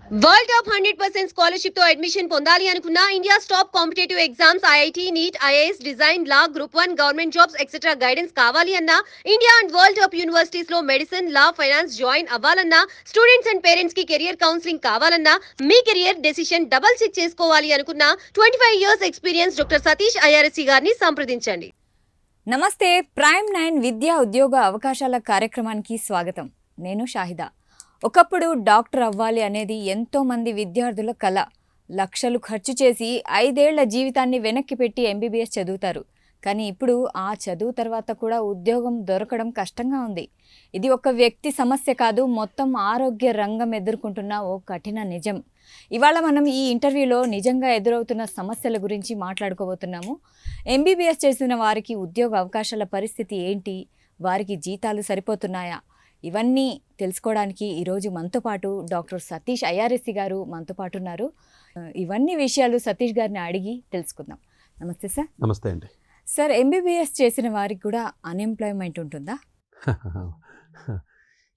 World top 100% scholarship తో admission పొందాలి అనుకున్న India's top competitive exams IIT NEET IAS design law group 1 government jobs etcetera guidance కావాలి అన్న India and world top universities లో medicine law finance join అవ్వాలన్నా students and parents కి career counselling కావాలన్నా మీ కెరియర్ డెసిషన్ డబుల్ చెక్ చేసుకోవాలి అనుకున్న 25 years experience doctor Satish IRSC గారిని సంప్రదించండి. నమస్తే, ప్రైమ్ 9 విద్యా ఉద్యోగ అవకాశాల కార్యక్రమానికి స్వాగతం. నేను షాహిదా. ఒకప్పుడు డాక్టర్ అవ్వాలి అనేది ఎంతోమంది విద్యార్థుల కల. లక్షలు ఖర్చు చేసి 5 ఏళ్ల జీవితాన్ని వెనక్కి పెట్టి ఎంబీబీఎస్ చదువుతారు. కానీ ఇప్పుడు ఆ చదువు తర్వాత కూడా ఉద్యోగం దొరకడం కష్టంగా ఉంది. ఇది ఒక వ్యక్తి సమస్య కాదు, మొత్తం ఆరోగ్య రంగం ఎదుర్కొంటున్న ఓ కఠిన నిజం. ఇవాళ మనం ఈ ఇంటర్వ్యూలో నిజంగా ఎదురవుతున్న సమస్యల గురించి మాట్లాడుకోబోతున్నాము. ఎంబీబీఎస్ చేసిన వారికి ఉద్యోగ అవకాశాల పరిస్థితి ఏంటి, వారికి జీతాలు సరిపోతున్నాయా, ఇవన్నీ తెలుసుకోవడానికి ఈరోజు మనతో పాటు డాక్టర్ సతీష్ ఐఆర్ఎస్సి గారు మనతో పాటు ఉన్నారు. ఇవన్నీ విషయాలు సతీష్ గారిని అడిగి తెలుసుకుందాం. నమస్తే సార్. నమస్తే అండి. సార్, ఎంబీబీఎస్ చేసిన వారికి కూడా అన్ఎంప్లాయ్మెంట్ ఉంటుందా?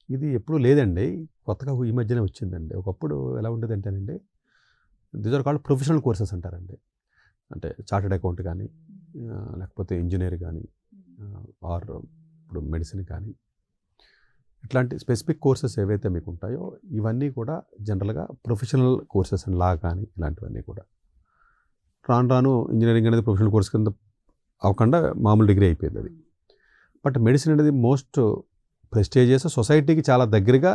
ఇది ఎప్పుడు లేదండి, కొత్తగా ఈ మధ్యనే వచ్చిందండి. ఒకప్పుడు ఎలా ఉండేది అంటేనండి, these are called professional courses అంటారండి. అంటే చార్టెడ్ అకౌంట్ కానీ, లేకపోతే ఇంజనీర్ కానీ, ఆర్ ఇప్పుడు మెడిసిన్ కానీ, ఇట్లాంటి స్పెసిఫిక్ కోర్సెస్ ఏవైతే మీకు ఉంటాయో ఇవన్నీ కూడా జనరల్గా ప్రొఫెషనల్ కోర్సెస్ అండ్ లా కానీ ఇలాంటివన్నీ కూడా రాను రాను ఇంజనీరింగ్ అనేది ప్రొఫెషనల్ కోర్స్ కింద అవ్వకుండా మామూలు డిగ్రీ అయిపోయింది అది. బట్ మెడిసిన్ అనేది మోస్ట్ ప్రెస్టీజియస్, సొసైటీకి చాలా దగ్గరగా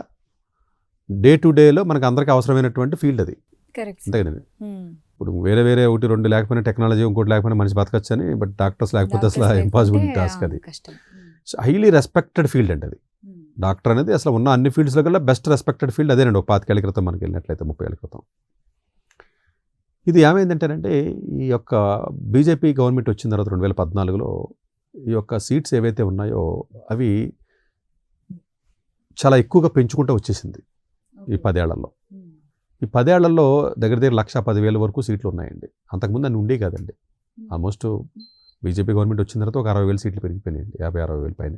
డే టు డేలో మనకు అందరికీ అవసరమైనటువంటి ఫీల్డ్ అది. అంతే కదండి. ఇప్పుడు వేరే వేరే ఒకటి రెండు లేకపోయినా టెక్నాలజీ ఇంకోటి లేకపోయినా మనిషి బతకచ్చు అని, బట్ డాక్టర్స్ లేకపోతే అసలు ఇంపాసిబుల్ టాస్క్ అది. హైలీ రెస్పెక్టెడ్ ఫీల్డ్ అండి అది. డాక్టర్ అనేది అసలు ఉన్న అన్ని ఫీల్డ్స్లో కల్లా బెస్ట్ రెస్పెక్టెడ్ ఫీల్డ్ అదేనండి. ఒక 25 ఏళ్ల క్రితం మనకి వెళ్ళినట్లయితే 30 ఏళ్ల క్రితం. ఇది ఏమైందంటేనంటే, ఈ యొక్క బీజేపీ గవర్నమెంట్ వచ్చిన తర్వాత 2014లో ఈ యొక్క సీట్స్ ఏవైతే ఉన్నాయో అవి చాలా ఎక్కువగా పెంచుకుంటూ వచ్చేసింది ఈ 10 ఏళ్లలో. ఈ 10 ఏళ్లలో దగ్గర దగ్గర 1,10,000 వరకు సీట్లు ఉన్నాయండి. అంతకుముందు అన్ని ఉండేవి కాదండి. ఆల్మోస్ట్ బీజేపీ గవర్నమెంట్ వచ్చిన తర్వాత ఒక 60,000 సీట్లు పెరిగిపోయినాయండి, 50-60,000 పైన.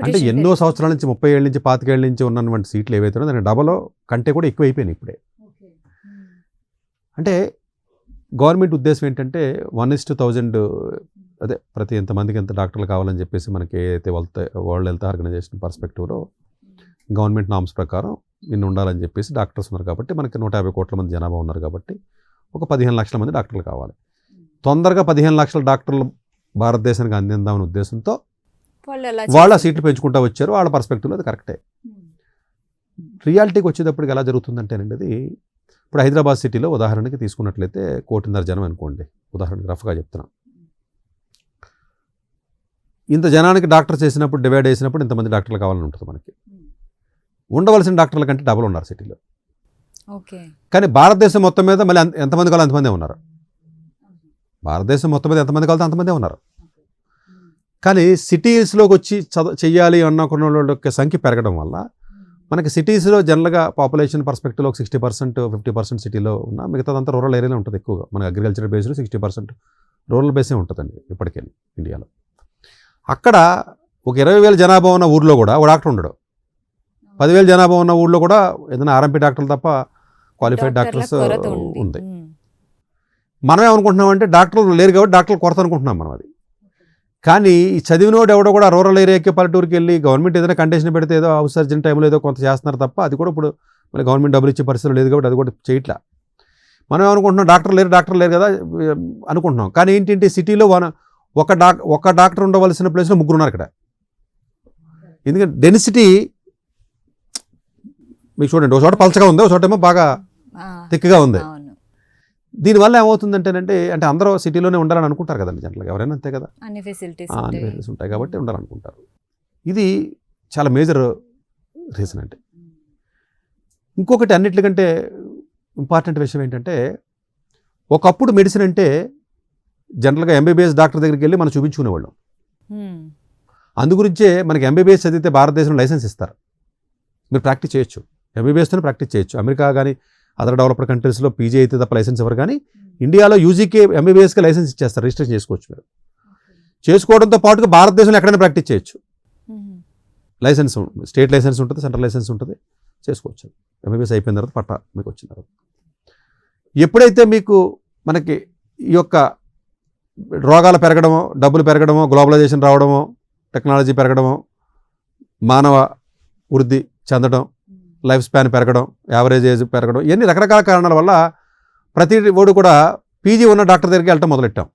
అంటే ఎన్నో సంవత్సరాల నుంచి 30 ఏళ్ళ నుంచి 25 ఏళ్ళ నుంచి ఉన్నటువంటి సీట్లు ఏవైతే ఉన్నాయో దాని డబల్ కంటే కూడా ఎక్కువ అయిపోయినాయి ఇప్పుడే. అంటే గవర్నమెంట్ ఉద్దేశం ఏంటంటే 1:1000, అదే ప్రతి ఎంతమందికి ఎంత డాక్టర్లు కావాలని చెప్పేసి మనకి ఏదైతే వరల్డ్ హెల్త్ ఆర్గనైజేషన్ పర్స్పెక్టివ్లో గవర్నమెంట్ నామ్స్ ప్రకారం ఇన్ని ఉండాలని చెప్పేసి డాక్టర్స్ ఉన్నారు కాబట్టి మనకి 150 కోట్ల మంది జనాభా ఉన్నారు కాబట్టి ఒక 15 లక్షల మంది డాక్టర్లు కావాలి. తొందరగా 15 లక్షల డాక్టర్లు భారతదేశానికి అందిందామనే ఉద్దేశంతో వాళ్ళ సీట్లు పెంచుకుంటూ వచ్చారు. వాళ్ళ పర్స్పెక్టివ్లో అది కరెక్టే. రియాలిటీకి వచ్చేటప్పటికి ఎలా జరుగుతుందంటేనండి, అది ఇప్పుడు హైదరాబాద్ సిటీలో ఉదాహరణకి తీసుకున్నట్లయితే 1,500,000 జనం అనుకోండి, ఉదాహరణకి రఫ్గా చెప్తున్నా. ఇంత జనానికి డాక్టర్ చేసినప్పుడు డివైడ్ చేసినప్పుడు ఇంతమంది డాక్టర్లు కావాలని ఉంటుంది మనకి. ఉండవలసిన డాక్టర్ల కంటే డబుల్ ఉన్నారు సిటీలో. కానీ భారతదేశం మొత్తం మీద మళ్ళీ ఎంతమంది కావాలి అంతమందే ఉన్నారు. భారతదేశం మొత్తం మీద ఎంతమంది కావాలో అంతమందే ఉన్నారు. కానీ సిటీస్లోకి వచ్చి చెయ్యాలి అనుకున్న వాళ్ళ సంఖ్య పెరగడం వల్ల మనకి సిటీస్లో జనరల్గా పాపులేషన్ పర్స్పెక్టివ్లో ఒక 60%, 50% సిటీలో ఉన్న మిగతాదంతా రూరల్ ఏరియాలో ఉంటుంది ఎక్కువగా. మనకి అగ్రికల్చర్ బేస్లో 60% రూరల్ బేసే ఉంటుందండి ఇప్పటికే ఇండియాలో. అక్కడ ఒక 20,000 జనాభా ఉన్న ఊర్లో కూడా ఒక డాక్టర్ ఉండడు. 10,000 జనాభా ఉన్న ఊళ్ళో కూడా ఏదైనా ఆర్ఎంపీ డాక్టర్లు తప్ప క్వాలిఫైడ్ డాక్టర్స్ ఉంది. మనం ఏమనుకుంటున్నామంటే డాక్టర్లు లేరు కాబట్టి డాక్టర్లు కొరత అనుకుంటున్నాం మనం. అది కానీ ఈ చదివినోడు ఎవడో కూడా రూరల్ ఏరియాకి పల్లెటూరుకి వెళ్ళి గవర్నమెంట్ ఏదైనా కండిషన్ పెడితే ఏదో హౌస్ సర్జన్ టైంలో ఏదో కొంత చేస్తున్నారు తప్ప అది కూడా ఇప్పుడు మళ్ళీ గవర్నమెంట్ డబ్బులు ఇచ్చే పరిస్థితులు లేదు కాబట్టి అది కూడా చేయట్లా. మనం ఏమనుకుంటున్నాం, డాక్టర్ లేరు కదా అనుకుంటున్నాం. కానీ ఏంటంటే సిటీలో ఒక డాక్టర్ ఉండవలసిన ప్లేస్లో 3 ఉన్నారు ఇక్కడ. ఎందుకంటే డెన్సిటీ మీకు చూడండి, ఒక చోట పలచగా ఉంది, ఒక చోట ఏమో బాగా తిక్కగా ఉంది. దీనివల్ల ఏమవుతుందంటేనంటే, అంటే అందరూ సిటీలోనే ఉండాలని అనుకుంటారు కదండి జనరల్గా, ఎవరైనా అంతే కదా, అన్ని ఫెసిలిటీస్ ఉంటాయి కాబట్టి ఉండాలనుకుంటారు. ఇది చాలా మేజర్ రీజన్ అంటే. ఇంకొకటి అన్నిటికంటే ఇంపార్టెంట్ విషయం ఏంటంటే, ఒకప్పుడు మెడిసిన్ అంటే జనరల్గా ఎంబీబీఎస్ డాక్టర్ దగ్గరికి వెళ్ళి మనం చూపించుకునేవాళ్ళం. అందుగురించే మనకి ఎంబీబీఎస్ చదివితే భారతదేశంలో లైసెన్స్ ఇస్తారు, మీరు ప్రాక్టీస్ చేయొచ్చు, ఎంబీబీఎస్తోనే ప్రాక్టీస్ చేయొచ్చు. అమెరికా కానీ అదర్ డెవలప్డ్ కంట్రీస్లో పీజీ అయితే తప్ప లైసెన్స్ ఎవరు, కానీ ఇండియాలో యూజీకే ఎంబీబీఎస్కి లైసెన్స్ ఇచ్చేస్తారు, రిజిస్ట్రేషన్ చేసుకోవచ్చు. మీరు చేసుకోవడంతో పాటుగా భారతదేశంలో ఎక్కడైనా ప్రాక్టీస్ చేయొచ్చు. లైసెన్స్ స్టేట్ లైసెన్స్ ఉంటుంది, సెంట్రల్ లైసెన్స్ ఉంటుంది. చేసుకోవచ్చు. ఎంబీబీఎస్ అయిపోయిన తర్వాత పట్టా మీకు వచ్చిన తర్వాత ఎప్పుడైతే మీకు మనకి ఈ యొక్క రోగాలు పెరగడమో, డబ్బులు పెరగడమో, గ్లోబలైజేషన్ రావడమో, టెక్నాలజీ పెరగడమో, మానవ వృద్ధి చెందడం, లైఫ్ స్పాన్ పెరగడం, యావరేజ్ ఏజ్ పెరగడం, ఇవన్నీ రకరకాల కారణాల వల్ల ప్రతి ఓడు కూడా పీజీ ఉన్న డాక్టర్ దగ్గరికి వెళ్ళటం మొదలెట్టాం.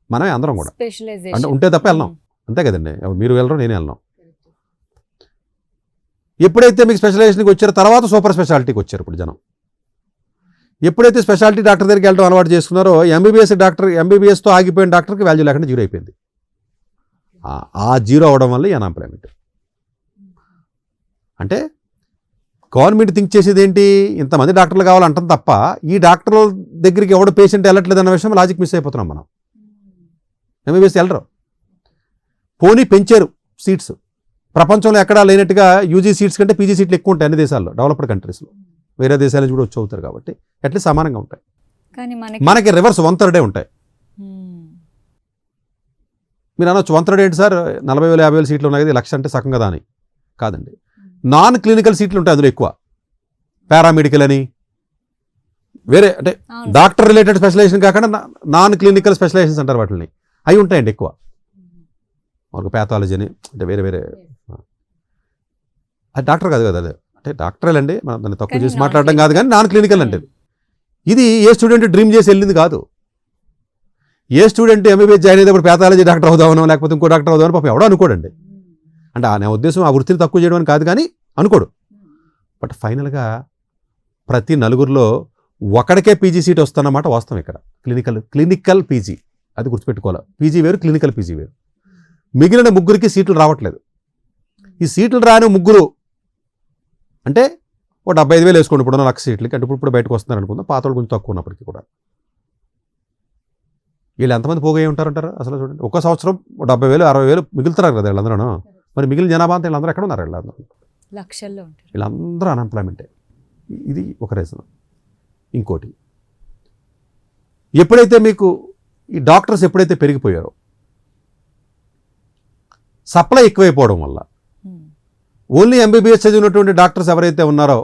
మనమే అందరం కూడా అంటే ఉంటే తప్ప వెళ్ళాం. అంతే కదండి, మీరు వెళ్ళరు, నేను వెళ్ళాం. ఎప్పుడైతే మీకు స్పెషలైజేషన్కి వచ్చారో తర్వాత సూపర్ స్పెషాలిటీకి వచ్చారు ఇప్పుడు జనం. ఎప్పుడైతే స్పెషాలిటీ డాక్టర్ దగ్గరికి వెళ్ళడం అలవాటు చేసుకున్నారో ఎంబీబీఎస్తో ఆగిపోయిన డాక్టర్కి వాల్యూ లేకుండా జీరో అయిపోయింది. ఆ జీరో అవడం వల్ల ఈ అన్ఎంప్లాయ్మెంట్. అంటే గవర్నమెంట్ థింక్ చేసేది ఏంటి, ఇంతమంది డాక్టర్లు కావాలంటాం తప్ప ఈ డాక్టర్ల దగ్గరికి ఎవడు పేషెంట్ వెళ్ళట్లేదు అన్న విషయం లాజిక్ మిస్ అయిపోతున్నాం మనం. ఎంబీబీఎస్ వెళ్ళరు. పోనీ పెంచారు సీట్స్, ప్రపంచంలో ఎక్కడా లేనట్టుగా యూజీ సీట్స్ కంటే పీజీ సీట్లు ఎక్కువ ఉంటాయి అన్ని దేశాల్లో, డెవలప్డ్ కంట్రీస్లో. వేరే దేశాల నుంచి కూడా వచ్చి అవుతారు కాబట్టి అట్లీస్ట్ సమానంగా ఉంటాయి. మనకి రివర్స్ 1/3 ఉంటాయి. మీరు అనొచ్చు 1/3 ఏంటి సార్, 40,000 50,000 సీట్లు ఉన్నాయి కదా, 1,00,000 అంటే సగం కదా అని. కాదండి, నాన్ క్లినికల్ సీట్లు ఉంటాయి అందులో ఎక్కువ. పారామెడికల్ అని వేరే అంటే డాక్టర్ రిలేటెడ్ స్పెషలైజేషన్ కాకుండా నాన్ క్లినికల్ స్పెషలైజేషన్స్ అంటారు వాటిని, అవి ఉంటాయండి ఎక్కువ. మనకు ప్యాథాలజీ అని అంటే వేరే వేరే, అది డాక్టర్ కాదు కదా, అదే అంటే డాక్టరేలండి, మనం దాన్ని తక్కువ చేసి మాట్లాడడం కాదు, కానీ నాన్ క్లినికల్ అంటే ఇది ఏ స్టూడెంట్ డ్రీమ్ చేసి వెళ్ళింది కాదు. ఏ స్టూడెంట్ ఎంబీబీఎస్ జాయిన్ అయ్యేటప్పుడు ప్యాథాలజీ డాక్టర్ అవుదామనో లేకపోతే ఇంకో డాక్టర్ అవుదామని పాపం ఎవడో అనుకోడండి. అంటే నా ఉద్దేశం ఆ వృత్తిని తక్కువ చేయడం అని కాదు, కానీ అనుకోడు. బట్ ఫైనల్గా ప్రతి నలుగురిలో ఒకడికే పీజీ సీట్ వస్తున్నమాట వాస్తవం. ఇక్కడ క్లినికల్ పీజీ అది గుర్తుపెట్టుకోవాలి. పీజీ వేరు, క్లినికల్ పీజీ వేరు. మిగిలిన ముగ్గురికి సీట్లు రావట్లేదు. ఈ సీట్లు రాని ముగ్గురు అంటే ఓ 75,000 వేసుకోండి, ఇప్పుడు 1,00,000 సీట్లకి. అంటే ఇప్పుడు బయటకు వస్తున్నారు అనుకుందాం, పాత వాళ్ళు కొంచెం తక్కువ ఉన్నప్పటికీ కూడా. వీళ్ళు ఎంతమంది పోగయ్యి ఉంటారంటారు అసలు చూడండి. ఒక్క సంవత్సరం 70,000 60,000 మిగులుతున్నారు కదా వీళ్ళందరూ. మరి మిగిలిన జనాభా అంతా వీళ్ళందరూ ఎక్కడ ఉన్నారు? వీళ్ళందరూ లక్షల్లో ఉంటారు. వీళ్ళందరూ అన్ఎంప్లాయ్మెంటే. ఇది ఒక రీజన్. ఇంకోటి, ఎప్పుడైతే మీకు ఈ డాక్టర్స్ ఎప్పుడైతే పెరిగిపోయారో, సప్లై ఎక్కువైపోవడం వల్ల ఓన్లీ ఎంబీబీఎస్ చదివినటువంటి డాక్టర్స్ ఎవరైతే ఉన్నారో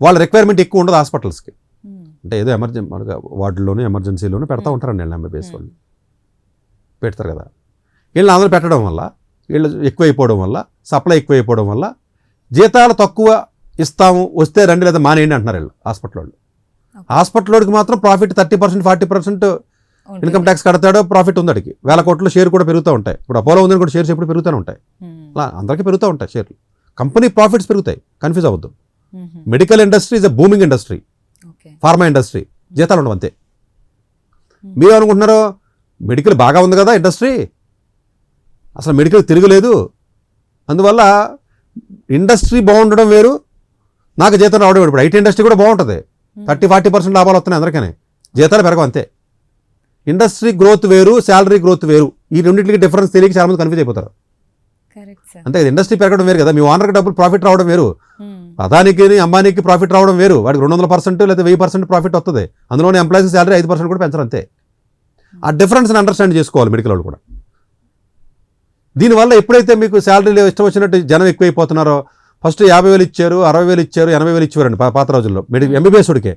వాళ్ళ రిక్వైర్మెంట్ ఎక్కువ ఉండదు హాస్పిటల్స్కి. అంటే ఏదో మనగా వార్డులోనూ ఎమర్జెన్సీలోనూ పెడతా ఉంటారండి వీళ్ళు, ఎంబీబీఎస్ వాళ్ళు పెడతారు కదా. వీళ్ళని అందరూ పెట్టడం వల్ల వీళ్ళు ఎక్కువైపోవడం వల్ల, సప్లై ఎక్కువైపోవడం వల్ల జీతాలు తక్కువ ఇస్తాము, వస్తే రండి లేదా మానేయండి అంటున్నారు వీళ్ళు హాస్పిటల్ వాళ్ళు. హాస్పిటల్లోకి మాత్రం ప్రాఫిట్ 30% 40% ఇన్కమ్ ట్యాక్స్ కడతాడో ప్రాఫిట్ ఉంది. అడిగి 1,000 కోట్ల షేర్ కూడా పెరుగుతూ ఉంటాయి. ఇప్పుడు అపోలో ఉందని కూడా షేర్స్ ఎప్పుడు పెరుగుతూనే ఉంటాయి. అలా అందరికీ పెరుగుతూ ఉంటాయి షేర్లు. కంపెనీ ప్రాఫిట్స్ పెరుగుతాయి, కన్ఫ్యూజ్ అవ్వద్దు. Medical industry is a booming industry, pharma industry. జీతాలు ఉండవు అంతే. మీరు అనుకుంటున్నారో మెడికల్ బాగా ఉంది కదా ఇండస్ట్రీ, అసలు మెడికల్ తిరగలేదు, అందువల్ల ఇండస్ట్రీ బాగుండడం వేరు, నాకు జీతం రావడం వేరు. ఇప్పుడు ఐటీ ఇండస్ట్రీ కూడా బాగుంటుంది, 30-40% లాభాలు వస్తున్నాయి అందరికీ, జీతాలు పెరగవు అంతే. ఇండస్ట్రీ గ్రోత్ వేరు, శాలరీ గ్రోత్ వేరు. ఈ రెండింటికి డిఫరెన్స్ తెలియక చాలా మంది కన్ఫ్యూజ్ అయిపోతారు. అంతే కదా, ఇండస్ట్రీ పెరగడం వేరు కదా, మీ ఓనర్కి డబ్బులు ప్రాఫిట్ రావడం వేరు, అదానికి అంబానీకి ప్రాఫిట్ రావడం వేరు. వాడికి 200% లేదా 1000% ప్రాఫిట్ వస్తుంది, అందులోనే ఎంప్లాయీస్ శాలరీ 5% కూడా పెంచరు అంతే. ఆ డిఫరెన్స్ని అండర్స్టాండ్ చేసుకోవాలి మెడికల్ వాళ్ళు కూడా. దీనివల్ల ఎప్పుడైతే మీకు శాలరీలో ఇష్టం వచ్చినట్టు జనం ఎక్కువైపోతున్నారో, ఫస్ట్ 50,000 ఇచ్చారు, 60,000 ఇచ్చారు, 80,000 ఇచ్చారండి పాత రోజుల్లో ఎంబీబీఎస్ ఉడికే.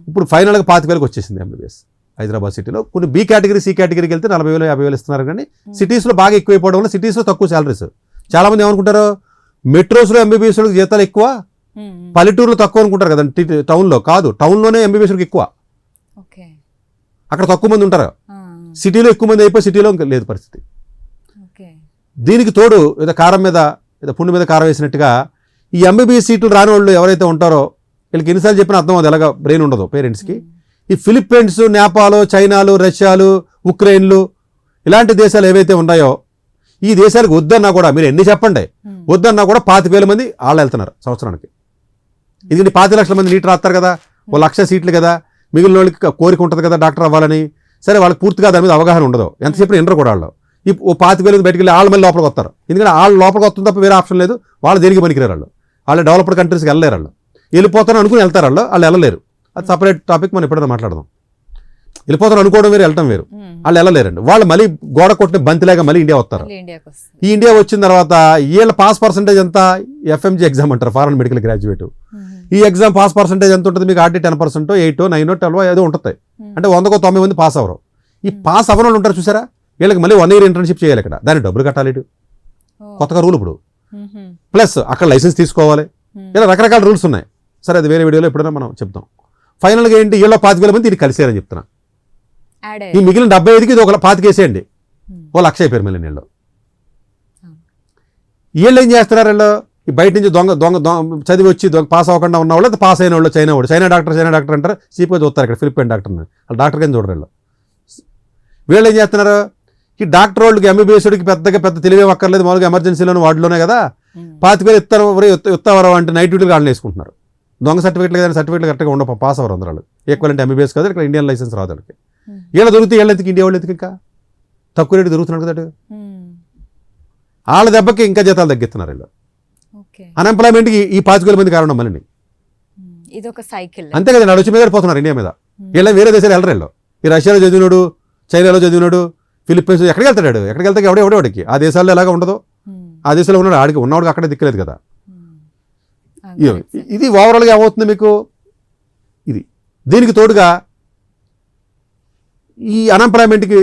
ఇప్పుడు ఫైనల్గా 25,000 వచ్చేసింది ఎంబీబీఎస్ హైదరాబాద్ సిటీలో. కొన్ని బి కేటగిరీ, సి కేటగిరీకి వెళ్తే 40,000 50,000 ఇస్తున్నారు. కానీ సిటీస్లో బాగా ఎక్కువైపోవడం వల్ల సిటీస్లో తక్కువ శాలరీస్. చాలా మంది ఏమనుకుంటారు, మెట్రోస్లో ఎంబీబీఎస్ జీతాలు ఎక్కువ, పల్లెటూరులో తక్కువ అనుకుంటారు కదా. టౌన్లో కాదు, టౌన్లోనే ఎంబీబీఎస్కి ఎక్కువ, అక్కడ తక్కువ మంది ఉంటారు. సిటీలో ఎక్కువ మంది అయిపోయి సిటీలో లేదు పరిస్థితి. దీనికి తోడు ఏదో కారం మీద ఏదో పుండు మీద కారం వేసినట్టుగా ఈ ఎంబీబీఎస్ సీట్లు రాని వాళ్ళు ఎవరైతే ఉంటారో వీళ్ళకి ఎన్నిసార్లు చెప్పినా అర్థం అవుతుంది, ఎలాగ బ్రెయిన్ ఉండదు పేరెంట్స్కి. ఈ ఫిలిప్పీన్స్, నేపాలు, చైనాలు, రష్యాలు, ఉక్రెయిన్లు ఇలాంటి దేశాలు ఏవైతే ఉన్నాయో, ఈ దేశాలకు వద్దన్నా కూడా మీరు ఎన్ని చెప్పండి, వద్దన్నా కూడా 25,000 మంది వాళ్ళు వెళ్తున్నారు సంవత్సరానికి. ఇది 5 లక్షల మంది నీట్ రాస్తారు కదా, 1,00,000 సీట్లు కదా, మిగిలిన వాళ్ళకి కోరిక ఉంటుంది కదా డాక్టర్ అవ్వాలని. సరే, వాళ్ళకి పూర్తిగా దాని మీద అవగాహన ఉండదు, ఎంతసేపు ఎండరు కూడా వాళ్ళు. ఓ 25,000 బయటికి వెళ్ళి వాళ్ళు మళ్ళీ లోపలికి వస్తారు. ఎందుకంటే వాళ్ళు లోపలికి వస్తుంది తప్ప వేరే ఆప్షన్ లేదు. వాళ్ళు దేనికి పనికిరారు, వాళ్ళు డెవలప్డ్ కంట్రీస్కి వెళ్ళలేరు. వాళ్ళు వెళ్ళిపోతారు అనుకుని వెళ్తారు, వాళ్ళు వెళ్ళలేరు. అది సపరేట్ టాపిక్, మనం ఎప్పుడైనా మాట్లాడదాం. వెళ్ళిపోతారు అనుకోవడం వేరు, వెళ్ళటం వేరు. వాళ్ళు వెళ్ళలేరండి. వాళ్ళు మళ్ళీ గోడ కొట్టిన బంతిలాగా మళ్ళీ ఇండియా వస్తారు. ఈ ఇండియా వచ్చిన తర్వాత వీళ్ళ పాస్ పర్సెంటేజ్ ఎంత, FMG ఎగ్జామ్ అంటారు, ఫారెన్ మెడికల్ గ్రాడ్యుయేట్. ఈ ఎగ్జామ్ పాస్ పర్సెంటేజ్ ఎంత ఉంటుంది మీకు? 10%, 8, 9, 12 ఏదో ఉంటుంది. అంటే 100కు 90 మంది పాస్ అవ్వరు. ఈ పాస్ అవ్వని వాళ్ళు ఉంటారు చూసారా, వీళ్ళకి మళ్ళీ 1 year ఇంటర్న్షిప్ చేయాలి ఇక్కడ, దానికి డబ్బులు కట్టాలి. కొత్తగా రూల్ ఇప్పుడు, ప్లస్ అక్కడ లైసెన్స్ తీసుకోవాలి, ఇలా రకరకాల రూల్స్ ఉన్నాయి. సరే అది వేరే వీడియోలో ఎప్పుడైనా మనం చెప్తాం. ఫైనల్గా ఏంటి, వీళ్ళ 25,000 మంది దీనికి కలిసారని చెప్తున్నా. ఈ మిగిలిన 75కి ఇది ఒక 25 వేసేయండి, ఓ 1,00,000 అయిపోయారు మళ్ళీ నీళ్ళు. వీళ్ళు ఏం చేస్తున్నారు, వీళ్ళు ఈ బయట నుంచి దొంగ దొంగ చదివి వచ్చి పాస్ అవ్వకుండా ఉన్న వాళ్ళు, పాస్ అయిన వాళ్ళు చైనా డాక్టర్ అంటారు, చీప్గా చూస్తారు ఇక్కడ ఫిలిప్పైన్ డాక్టర్ని, వాళ్ళు డాక్టర్ కింద చూడరు వీళ్ళు. వీళ్ళు ఏం చేస్తున్నారు, ఈ డాక్టర్ వాళ్ళకి MBBSకి పెద్ద తెలివే అక్కర్లేదు, మామూలుగా ఎమర్జెన్సీలోనే వార్డులోనే కదా, 25,000 ఇస్తావరం అంటే నైట్ డ్యూటీలు వాళ్ళని వేసుకుంటున్నారు. దొంగ సర్టిఫికేట్లు కానీ సర్టిఫికేట్లు కరెక్ట్గా ఉండవు, పాస్ అవ్వరు అందరూ. ఈక్వలెంట్ MBBS కాదు, ఇక్కడ ఇండియన్ లైసెన్స్ రాదు వాళ్ళకి. వీళ్ళ దొరికితే వీళ్ళ ఎందుకు, ఇండియా వాళ్ళు ఎందుకు ఇంకా తక్కువ రేటు దొరుకుతున్నాడు కదా, వాళ్ళ దెబ్బకి ఇంకా జీతాలు తగ్గిస్తున్నారు వీళ్ళు. అన్ఎంప్లాయ్మెంట్కి ఈ 25,000 మంది కారణం మళ్ళీ. ఇది ఒక సైకిల్ అంతే కదా, నడుచు మీద పోతున్నారు ఇండియా మీద. వీళ్ళ వేరే దేశాలు వెళ్ళరు వీళ్ళు. ఈ రష్యాలో చదివినాడు, చైనాలో చదివినాడు, ఫిలిప్పీన్స్, ఎక్కడికి వెళ్తాడు, ఎక్కడికి వెళ్తాడు ఎవడెవడికి. ఆ దేశాల్లో ఎలాగ ఉండదు, ఆ దేశంలో ఉన్నాడు, ఆడికి ఉన్నవాడికి అక్కడే దిక్కలేదు కదా. ఇది ఓవరాల్గా ఏమవుతుంది మీకు, ఇది దీనికి తోడుగా ఈ అన్ఎంప్లాయ్మెంట్కి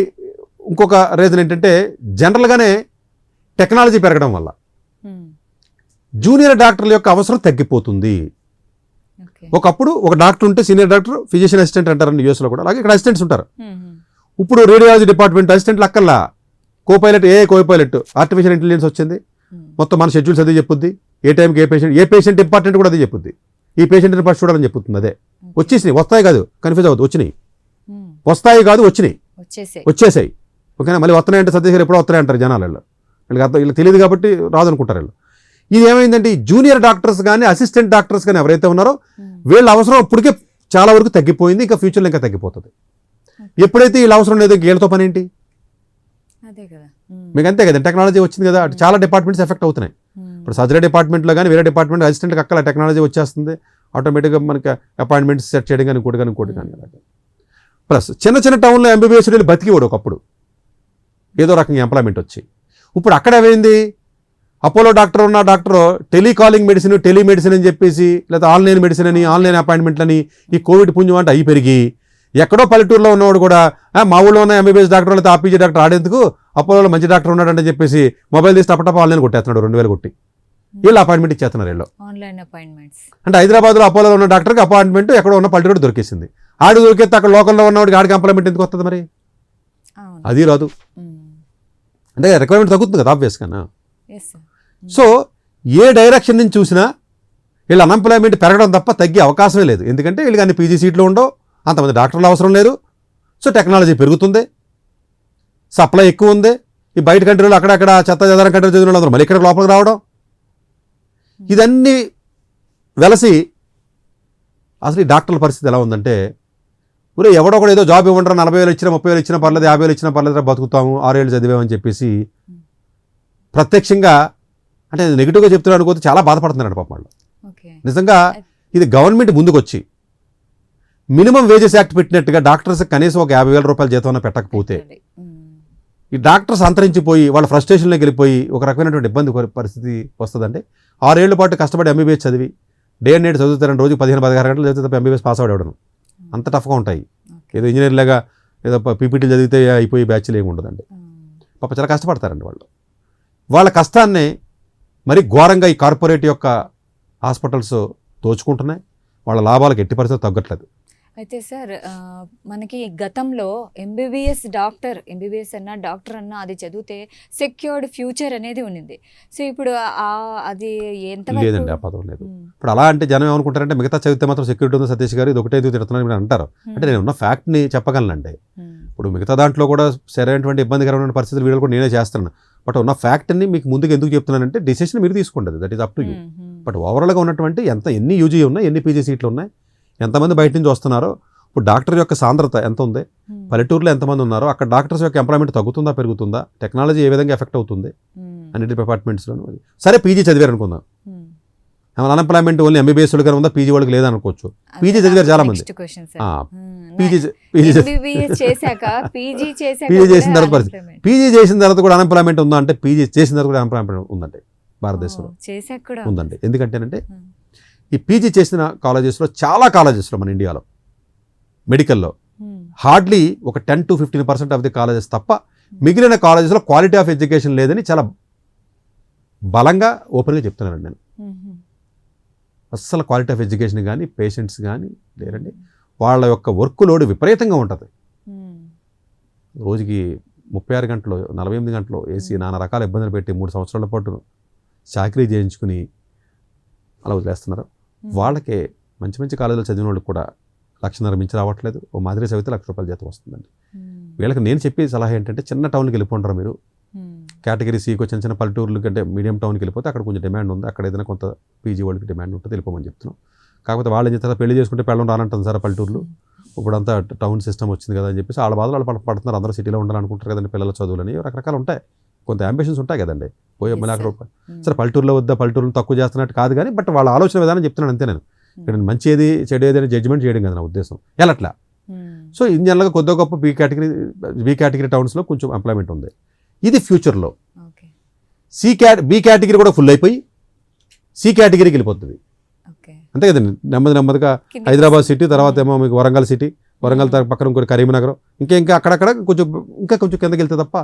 ఇంకొక రీజన్ ఏంటంటే, జనరల్గానే టెక్నాలజీ పెరగడం వల్ల జూనియర్ డాక్టర్ల యొక్క అవసరం తగ్గిపోతుంది. ఒకప్పుడు ఒక డాక్టర్ ఉంటే సీనియర్ డాక్టర్, ఫిజిషియన్ అసిస్టెంట్ అంటారండి యూఎస్లో కూడా, అలాగే ఇక్కడ అసిస్టెంట్స్ ఉంటారు. ఇప్పుడు రేడియాలజీ డిపార్ట్మెంట్ అసిస్టెంట్లు అక్కర్లా, కోపైలట్, కోపైలట్ ఆర్టిఫిషియల్ ఇంటెలిజెన్స్ వచ్చింది, మొత్తం మన షెడ్యూల్స్ అదే చెప్పుద్ది, ఏ టైంకి ఏ పేషెంట్ ఇంపార్టెంట్ కూడా అదే చెప్పుద్ది, ఈ పేషెంట్ ఫస్ట్ చూడాలని చెప్పుతుంది. అదే వచ్చేసినాయి, వస్తాయి కాదు కన్ఫ్యూజ్ అవ్వద్దు, వచ్చినాయి, వస్తాయి కాదు వచ్చినాయి, వచ్చేసాయి. ఓకేనా, మళ్ళీ వస్తున్నాయంటే సత్యశేఖర్ ఎప్పుడో వస్తున్నాయంటారు జనాలు, వీళ్ళకి తెలియదు కాబట్టి రాదనుకుంటారు వీళ్ళు. ఇది ఏమైందంటే జూనియర్ డాక్టర్స్ కానీ అసిస్టెంట్ డాక్టర్స్ కానీ ఎవరైతే ఉన్నారో వీళ్ళ అవసరం అప్పటికే చాలా వరకు తగ్గిపోయింది, ఇంకా ఫ్యూచర్లో ఇంకా తగ్గిపోతుంది. ఎప్పుడైతే వీళ్ళ అవసరం లేదో వీళ్ళతో పని ఏంటి, మీకు అంతే కదా, టెక్నాలజీ వచ్చింది కదా, అటు చాలా డిపార్ట్మెంట్స్ ఎఫెక్ట్ అవుతున్నాయి. ఇప్పుడు సర్జరీ డిపార్ట్మెంట్లో కానీ వేరే డిపార్ట్మెంట్ అసిస్టెంట్కి అక్కడ టెక్నాలజీ వచ్చేస్తుంది, ఆటోమేటిక్గా మనకి అపాయింట్మెంట్స్ సెట్ చేయడం కానీ ఇంకోటి కానీ. ప్లస్ చిన్న టౌన్లో MBBS బతికివాడు ఒకప్పుడు, ఏదో రకంగా ఎంప్లాయ్మెంట్ వచ్చి. ఇప్పుడు అక్కడ ఏమైంది, అపోలో డాక్టర్ ఉన్న డాక్టర్ టెలికాలింగ్ మెడిసిన్, టెలిమెడిసిన్ అని చెప్పేసి, లేదా ఆన్లైన్ మెడిసిన్ అని, ఆన్లైన్ అపాయింట్మెంట్లని, ఈ కోవిడ్ పుంజం అంటే అయి పెరిగి, ఎక్కడో పల్లెటూరులో ఉన్నవాడు కూడా మా ఊళ్ళో ఉన్న MBBS డాక్టర్ లేదా APG డాక్టర్ ఆడేందుకు అపోలోలో మంచి డాక్టర్ ఉన్నాడంటే చెప్పేసి మొబైల్ తీసి టపటప ఆన్లైన్ కొట్టేస్తున్నాడు, 2,000 కొట్టి వీళ్ళు అపాయింట్మెంట్ ఇచ్చేస్తున్నారు వీళ్ళు. అంటే హైదరాబాద్లో అపోలోలో ఉన్న డాక్టర్కి అపాయింట్మెంట్ ఎక్కడో ఉన్న పల్లెటూరు దొరికేసింది, ఆడు దొరికితే అక్కడ లోకల్లో ఉన్నవాడికి ఆడికి అపాయింట్మెంట్ ఎందుకు వస్తుంది మరి, అది రాదు. అంటే రిక్వైర్మెంట్ తగ్గుతుంది కదా ఆబ్వియస్గా. సో ఏ డైరెక్షన్ నుంచి చూసినా వీళ్ళు అన్ఎంప్లాయ్మెంట్ పెరగడం తప్ప తగ్గే అవకాశమే లేదు. ఎందుకంటే వీళ్ళకి అన్ని PG సీట్లు ఉండవు, అంతమంది డాక్టర్లు అవసరం లేదు. సో టెక్నాలజీ పెరుగుతుంది, సప్లై ఎక్కువ ఉంది. ఈ బయట కంట్రీలో అక్కడక్కడ చెత్త చెదారం కంట్రీ చదివిన వాళ్ళందరూ మళ్ళీ ఇక్కడ లోపలికి రావడం, ఇదన్నీ వెలసి అసలు ఈ డాక్టర్ల పరిస్థితి ఎలా ఉందంటే, ఊరే ఎవడో కూడా ఏదో జాబ్ ఇవ్వంటారా, 40,000 ఇచ్చినా 30,000 ఇచ్చినా పర్లేదు, 50,000 ఇచ్చినా పర్లేదు, బతుకుతాము, 6 ఏళ్ళు చదివామని చెప్పేసి ప్రత్యక్షంగా అంటే నెగిటివ్గా చెప్తున్నాడు అనుకోతే చాలా బాధపడుతున్నాడు పాపం వాళ్ళు. నిజంగా ఇది గవర్నమెంట్ ముందుకు వచ్చి మినిమం వేజెస్ యాక్ట్ పెట్టినట్టుగా డాక్టర్స్ కనీసం ఒక 50,000 రూపాయల జీతం పెట్టకపోతే ఈ డాక్టర్స్ అంతరించిపోయి వాళ్ళ ఫ్రస్ట్రేషన్లోకి వెళ్ళిపోయి ఒక రకమైనటువంటి ఇబ్బంది పరిస్థితి వస్తుందంటే, 6 ఏళ్ల పాటు కష్టపడి MBBS చదివి డే అండ్ నైట్ చదువుతారని రోజు 15-16 గంటలు చదివితే తప్ప MBBS పాస్ అవడం అంత టఫ్గా ఉంటాయి. ఏదో ఇంజనీర్ లాగా ఏదో PPT చదివితే అయిపోయి బ్యాచ్లు ఏమి ఉండదండి. పాప చాలా కష్టపడతారండి వాళ్ళు. వాళ్ళ కష్టాన్ని మరి ఘోరంగా ఈ కార్పొరేట్ యొక్క హాస్పిటల్స్ దోచుకుంటున్నాయి, వాళ్ళ లాభాలకు ఎట్టి పరిస్థితి తగ్గట్లేదు. అయితే సార్ మనకి గతంలో MBBS అన్నా డాక్టర్ అన్నా అది చదివితే సెక్యూర్డ్ ఫ్యూచర్ అనేది ఉన్నింది. సో ఇప్పుడు అది ఎంత లేదండి, ఆ పదం లేదు. ఇప్పుడు అలా అంటే జనం ఏమనుకుంటారంటే మిగతా చదివితే మాత్రం సెక్యూరిటీ ఉంది, సతీష్ గారు ఇది ఒకటే తిడుతున్నారు మీరు అంటారు. అంటే నేను ఉన్న ఫ్యాక్ట్ని చెప్పగలనండి. ఇప్పుడు మిగతా దాంట్లో కూడా సరైనటువంటి ఇబ్బందికరమైన పరిస్థితులు వీడియోలు కూడా నేనే చేస్తున్నాను. బట్ ఉన్న ఫ్యాక్ట్ని మీకు ముందుకు ఎందుకు చెప్తున్నానంటే డిసిషన్ మీరు తీసుకోండి, that is up to you. But ఓవరాల్గా ఉన్నటువంటి ఎన్ని UG ఉన్నాయి, ఎన్ని PG సీట్లు ఉన్నాయి, ఎంతమంది బయట నుంచి వస్తున్నారో, ఇప్పుడు డాక్టర్ యొక్క సాంద్రత ఎంత ఉంది, పల్లెటూరులో ఎంతమంది ఉన్నారో, అక్కడ డాక్టర్స్ యొక్క ఎంప్లాయ్మెంట్ తగ్గుతుందా పెరుగుతుందా, టెక్నాలజీ ఏ విధంగా ఎఫెక్ట్ అవుతుంది అన్నిటి డిపార్ట్మెంట్స్లోనూ. సరే PG చదివారు అనుకుందాం, అన్ఎంప్లాయ్మెంట్ ఓన్లీ ఎంబీబీఎస్ వాళ్ళకి ఉందా, పీజీ వాళ్ళకి లేదనుకోవచ్చు. పీజీ చదివారు చాలా మంది. పీజీ చేసిన తర్వాత పీజీ చేసిన తర్వాత కూడా అన్ఎంప్లాయ్మెంట్ ఉందా అంటే పీజీ చేసిన తర్వాత కూడా అన్ఎంప్లాయ్మెంట్ ఉందండి భారతదేశంలో ఉందండి. ఎందుకంటేనంటే ఈ పీజీ చేసిన కాలేజెస్లో చాలా కాలేజెస్లో మన ఇండియాలో మెడికల్లో హార్డ్లీ ఒక 10 to 15% ఆఫ్ ది కాలేజెస్ తప్ప మిగిలిన కాలేజెస్లో క్వాలిటీ ఆఫ్ ఎడ్యుకేషన్ లేదని చాలా బలంగా ఓపెన్గా చెప్తున్నానండి నేను. అస్సలు క్వాలిటీ ఆఫ్ ఎడ్యుకేషన్ కానీ పేషెంట్స్ కానీ లేరండి. వాళ్ళ యొక్క వర్క్ లోడ్ విపరీతంగా ఉంటుంది. రోజుకి 36 గంటలు 48 గంటలు ఏసీ నానా రకాల ఇబ్బందులు పెట్టి 3 సంవత్సరాల పాటు చాకరీ చేయించుకుని అలా వదిలేస్తున్నారు. వాళ్ళకే మంచి మంచి కాలేజీలో చదివిన వాళ్ళకి కూడా 1,00,000 మించి రావట్లేదు. ఓ మాదిరి చదివితే ₹1,00,000 జీతం వస్తుందండి. వీళ్ళకి నేను చెప్పే సలహా ఏంటంటే చిన్న టౌన్కి వెళ్ళిపోంటారు మీరు. కేటగిరీ సీకి చిన్న చిన్న పల్లెటూర్లు కంటే మీడియం టౌన్కి వెళ్ళిపోతే అక్కడ కొంచెం డిమాండ్ ఉంది. అక్కడ ఏదైనా కొంత పీజీ వాళ్ళకి డిమాండ్ ఉంటుంది, వెళ్ళిపోమని చెప్తున్నాం. కాకపోతే వాళ్ళు ఏం చేస్తారు, పెళ్లి చేసుకుంటే పెళ్ళం రానంటుంది సార్ పల్లెటూర్లు. ఇప్పుడంతా టౌన్ సిస్టమ్ వచ్చింది కదా అని చెప్పేసి వాళ్ళ బాధలు వాళ్ళు పడుతున్నారు. అందరూ సిటీలో ఉండాలనుకుంటారు కదండి, పిల్లల చదువులని రకరకాలు ఉంటాయి, కొంత అంబిషన్స్ ఉంటాయి కదండి. పోయే మళ్ళీ అక్కడ సరే పల్లెటూరులో వద్దా, పల్లెటూరులో తక్కువ చేస్తున్నట్టు కాదు కానీ బట్ వాళ్ళ ఆలోచన విధానం చెప్తున్నాను అంతే. నేను ఇక్కడ మంచి ఏది చెడు ఏదైనా జడ్జిమెంట్ చేయడం కదా నా ఉద్దేశం. ఎలాట్లా సో ఇన్ జనరల్గా కొద్ది గొప్ప బి కేటగిరీ టౌన్స్లో కొంచెం ఎంప్లాయ్మెంట్ ఉంది. ఇది ఫ్యూచర్లో బి కేటగిరీ కూడా ఫుల్ అయిపోయి సి కేటగిరీకి వెళ్ళిపోతుంది అంతే కదండి. నెమ్మదిగా హైదరాబాద్ సిటీ, తర్వాత ఏమో మీకు వరంగల్ సిటీ, వరంగల్ పక్కన ఇంకోటి కరీంనగర్, ఇంకా అక్కడక్కడ కొంచెం కిందకి వెళ్తే తప్ప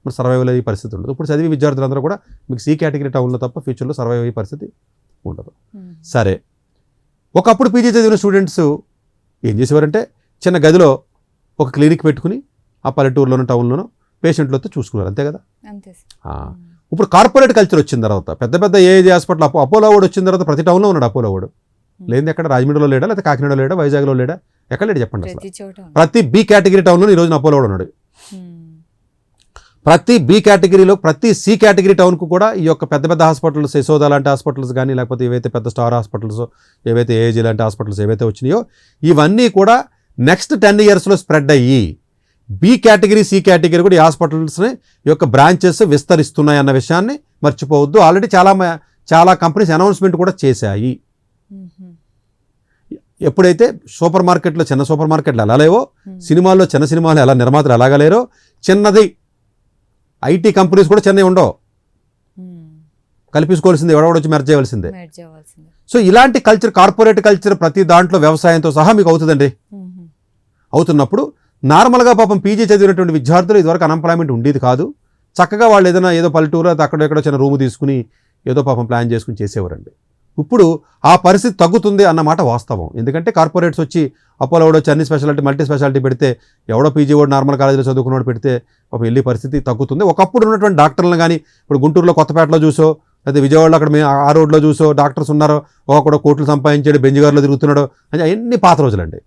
మరి సర్వైవల్ అయ్యే పరిస్థితి ఉండదు. ఇప్పుడు చదివి విద్యార్థులందరూ కూడా మీకు సి కేటగిరీ టౌన్లో తప్ప ఫ్యూచర్లో సర్వైవ్ అయ్యే పరిస్థితి ఉండదు. సరే, ఒకప్పుడు పీజీ చదివిన స్టూడెంట్స్ ఏం చేసేవారంటే చిన్న గదిలో ఒక క్లినిక్ పెట్టుకుని ఆ పల్లెటూరులోనూ టౌన్లోనూ పేషెంట్లతో చూసుకున్నారు అంతే కదా. ఇప్పుడు కార్పొరేట్ కల్చర్ వచ్చిన తర్వాత పెద్ద పెద్ద ఏజీ హాస్పిటల్ అపోలో వాడు వచ్చిన తర్వాత ప్రతి టౌన్లో ఉన్నాడు అపోలో వాడు. లేదు ఎక్కడ రాజమండ్రిలో లేడా, లేకపోతే కాకినాడలో లేడా, వైజాగ్లో లేడా, ఎక్కడ లేడు చెప్పండి. అసలు ప్రతి బి కేటగిరీ టౌన్లో ఈ రోజున అపోలో వాడు ఉన్నాడు. ప్రతి బి కేటగిరీలో ప్రతి సి కేటగిరీ టౌన్కు కూడా ఈ యొక్క పెద్ద పెద్ద హాస్పిటల్స్, యశోద లాంటి హాస్పిటల్స్ కానీ, లేకపోతే ఏవైతే పెద్ద స్టార్ హాస్పిటల్స్, ఏవైతే ఏజీ లాంటి హాస్పిటల్స్ ఏవైతే వచ్చినాయో ఇవన్నీ కూడా నెక్స్ట్ 10 yearsలో స్ప్రెడ్ అయ్యి బి కేటగిరీ, సి కేటగిరీ కూడా ఈ హాస్పిటల్స్ని ఈ యొక్క బ్రాంచెస్ విస్తరిస్తున్నాయి అన్న విషయాన్ని మర్చిపోవద్దు. ఆల్రెడీ చాలా కంపెనీస్ అనౌన్స్మెంట్ కూడా చేశాయి. ఎప్పుడైతే సూపర్ మార్కెట్లో చిన్న సూపర్ మార్కెట్లు ఎలా లేవో, సినిమాల్లో చిన్న సినిమాలు ఎలా నిర్మాతలు ఎలాగా లేరో, చిన్నది ఐటీ కంపెనీస్ కూడా చిన్నవి ఉండవు, కల్పించుకోవాల్సిందే, ఎవడొచ్చి మెర్జ్ చేయవలసిందే. సో ఇలాంటి కల్చర్, కార్పొరేట్ కల్చర్ ప్రతి దాంట్లో వ్యవసాయంతో సహా మీకు అవుతుందండి. అవుతున్నప్పుడు నార్మల్గా పాపం పీజీ చదివినటువంటి విద్యార్థులు ఇదివరకు అన్ఎంప్లాయ్మెంట్ ఉండేది కాదు. చక్కగా వాళ్ళు ఏదైనా ఏదో పల్లెటూరు అక్కడ ఎక్కడో చిన్న రూము తీసుకుని ఏదో పాపం ప్లాన్ చేసుకుని చేసేవారండి. ఇప్పుడు ఆ పరిస్థితి తగ్గుతుంది అన్నమాట వాస్తవం. ఎందుకంటే కార్పొరేట్స్ వచ్చి అపోలో వాడు వచ్చి అన్ని స్పెషాలిటీ మల్టీ స్పెషాలిటీ పెడితే, ఎవడో పీజీ వాడు నార్మల్ కాలేజీలో చదువుకున్నవాడు పెడితే పాపం వెళ్ళే పరిస్థితి తగ్గుతుంది. ఒకప్పుడు ఉన్నటువంటి డాక్టర్లను కానీ ఇప్పుడు గుంటూరులో కొత్తపేటలో చూసో, అయితే విజయవాడలో అక్కడ ఆ రోడ్లో చూసో డాక్టర్స్ ఉన్నారో, ఒకడు కోట్లు సంపాదించాడు బెంజిగారులో తిరుగుతున్నాడో అని అన్ని పాత రోజులండి.